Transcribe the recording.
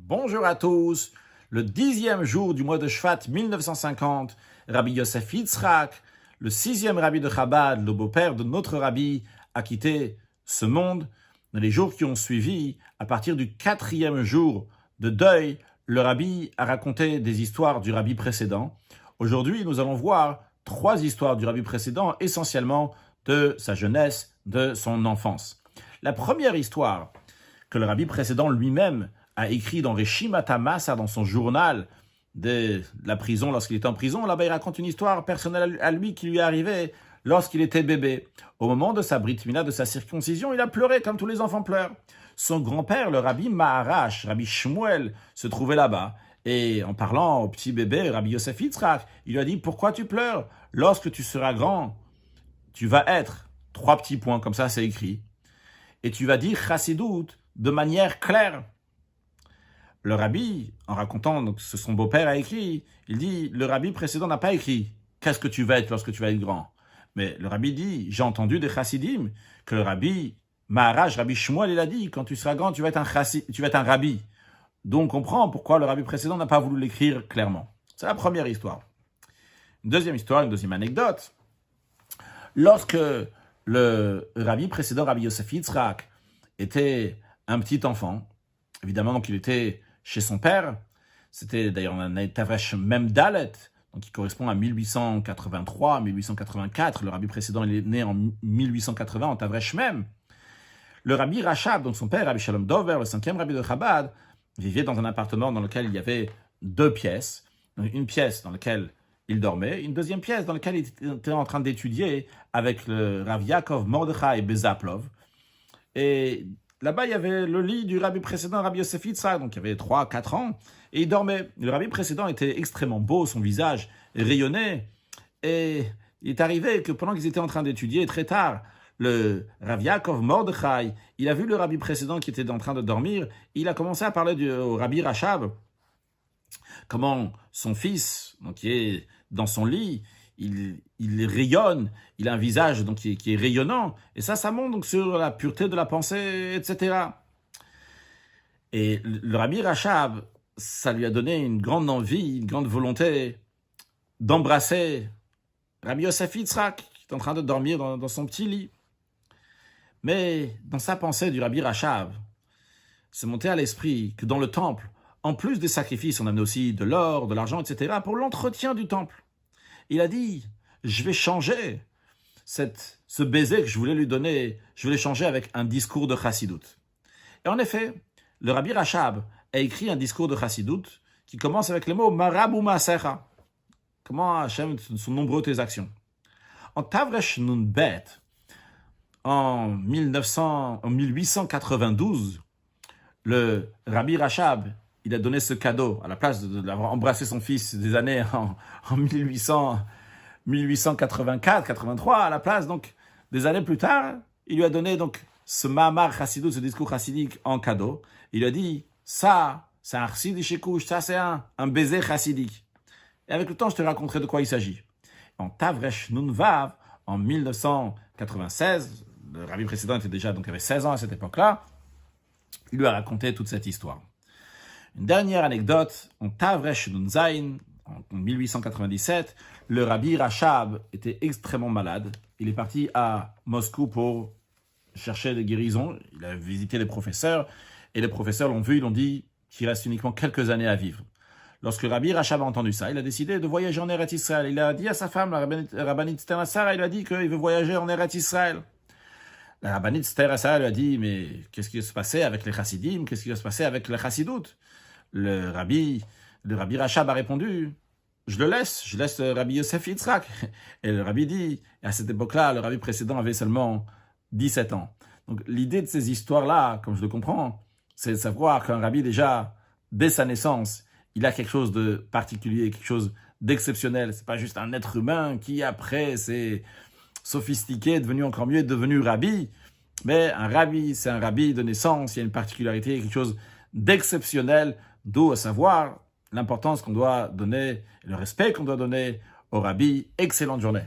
Bonjour à tous. Le 10e jour du mois de Shvat 1950, Rabbi Yosef Yitzhak, le 6e rabbi de Chabad, le beau-père de notre rabbi, a quitté ce monde. Dans les jours qui ont suivi, à partir du 4e jour de deuil, le rabbi a raconté des histoires du rabbi précédent. Aujourd'hui, nous allons voir 3 histoires du rabbi précédent, essentiellement de sa jeunesse, de son enfance. La première histoire que le rabbi précédent lui-même a écrit dans Reshimat HaMasar, dans son journal de la prison, lorsqu'il était en prison, là-bas il raconte une histoire personnelle à lui qui lui est arrivée lorsqu'il était bébé. Au moment de sa brit mila, de sa circoncision, il a pleuré comme tous les enfants pleurent. Son grand-père, le rabbi Maharash, rabbi Shmuel, se trouvait là-bas. Et en parlant au petit bébé, rabbi Yosef Yitzhak, il lui a dit « Pourquoi tu pleures? Lorsque tu seras grand, tu vas être... » 3 petits points, comme ça c'est écrit. Et tu vas dire Chassidout de manière claire. Le rabbi, en racontant donc, ce que son beau-père a écrit, il dit, le rabbi précédent n'a pas écrit « Qu'est-ce que tu vas être lorsque tu vas être grand ?» Mais le rabbi dit, j'ai entendu des chassidim, que le rabbi Maharaj, rabbi Shmuel, il a dit, quand tu seras grand, tu vas être un rabbi. Donc on comprend pourquoi le rabbi précédent n'a pas voulu l'écrire clairement. C'est la première histoire. Une deuxième histoire, une deuxième anecdote. Lorsque le rabbi précédent, rabbi Yosef Yitzhak, était un petit enfant, évidemment, donc il était chez son père. C'était d'ailleurs un Tavresh Mem Dalet, donc qui correspond à 1883, 1884. Le rabbi précédent il est né en 1880 en Tavresh Mem. Le rabbi Rachab, donc son père, Rabbi Shalom Dover, le 5e rabbi de Chabad, vivait dans un appartement dans lequel il y avait 2 pièces. Une pièce dans laquelle il dormait, une deuxième pièce dans laquelle il était en train d'étudier avec le Rav Yaakov Mordechai Bezaplov. Et là-bas, il y avait le lit du rabbi précédent, Rabbi Yosef Yitzhak, donc il y avait 3-4 ans, et il dormait. Le rabbi précédent était extrêmement beau, son visage rayonnait, et il est arrivé que pendant qu'ils étaient en train d'étudier, très tard, le Rav Yaakov Mordechai, il a vu le rabbi précédent qui était en train de dormir, il a commencé à parler au rabbi Rachab, comment son fils, donc qui est dans son lit, il rayonne, il a un visage donc, qui est rayonnant, et ça montre donc sur la pureté de la pensée, etc. Et le rabbi Rachab, ça lui a donné une grande envie, une grande volonté d'embrasser Rabbi Yosef Yitzhak, qui est en train de dormir dans son petit lit. Mais dans sa pensée du rabbi Rachab, c'est monté à l'esprit que dans le temple, en plus des sacrifices, on amenait aussi de l'or, de l'argent, etc., pour l'entretien du temple. Il a dit, je vais changer ce baiser que je voulais lui donner, je vais le changer avec un discours de Chassidout. Et en effet, le rabbi Rachab a écrit un discours de Chassidout qui commence avec les mots Marabou Maasecha. Comment Hachem sont nombreux tes actions. En Tavresh Nun Bet, en 1892, le rabbi Rachab, il a donné ce cadeau, à la place d'avoir embrassé son fils des années en 1884-83, à la place, donc, des années plus tard, il lui a donné donc ce Mahamar Chassidut, ce discours chassidique en cadeau. Il lui a dit, ça, c'est un chassid shekouch, ça, c'est un baiser chassidique. Et avec le temps, je te raconterai de quoi il s'agit. En Tavresh Nun Vav, en 1996, le rabbi précédent était déjà, donc avait 16 ans à cette époque-là, il lui a raconté toute cette histoire. Une dernière anecdote, en Tavresh Nun Zayin, en 1897, le rabbi Rachab était extrêmement malade. Il est parti à Moscou pour chercher des guérisons. Il a visité les professeurs, et les professeurs l'ont vu, ils l'ont dit qu'il reste uniquement quelques années à vivre. Lorsque Rabbi Rachab a entendu ça, il a décidé de voyager en Eretz Israël. Il a dit à sa femme, la rabbinite Esther Sarah, il a dit qu'il veut voyager en Eretz Israël. La rabbinite Esther Sarah lui a dit, mais qu'est-ce qui va se passer avec les chassidim? Qu'est-ce qui va se passer avec les chassidout? Le rabbi Rachab a répondu, je laisse Rabbi Yosef Yitzhak. Et le rabbi dit, à cette époque-là, le rabbi précédent avait seulement 17 ans. Donc l'idée de ces histoires-là, comme je le comprends, c'est de savoir qu'un rabbi déjà, dès sa naissance, il a quelque chose de particulier, quelque chose d'exceptionnel. C'est pas juste un être humain qui, après, s'est sophistiqué, devenu encore mieux, devenu rabbi. Mais un rabbi, c'est un rabbi de naissance, il y a une particularité, quelque chose d'exceptionnel, d'où à savoir l'importance qu'on doit donner, le respect qu'on doit donner au rabbi. Excellente journée.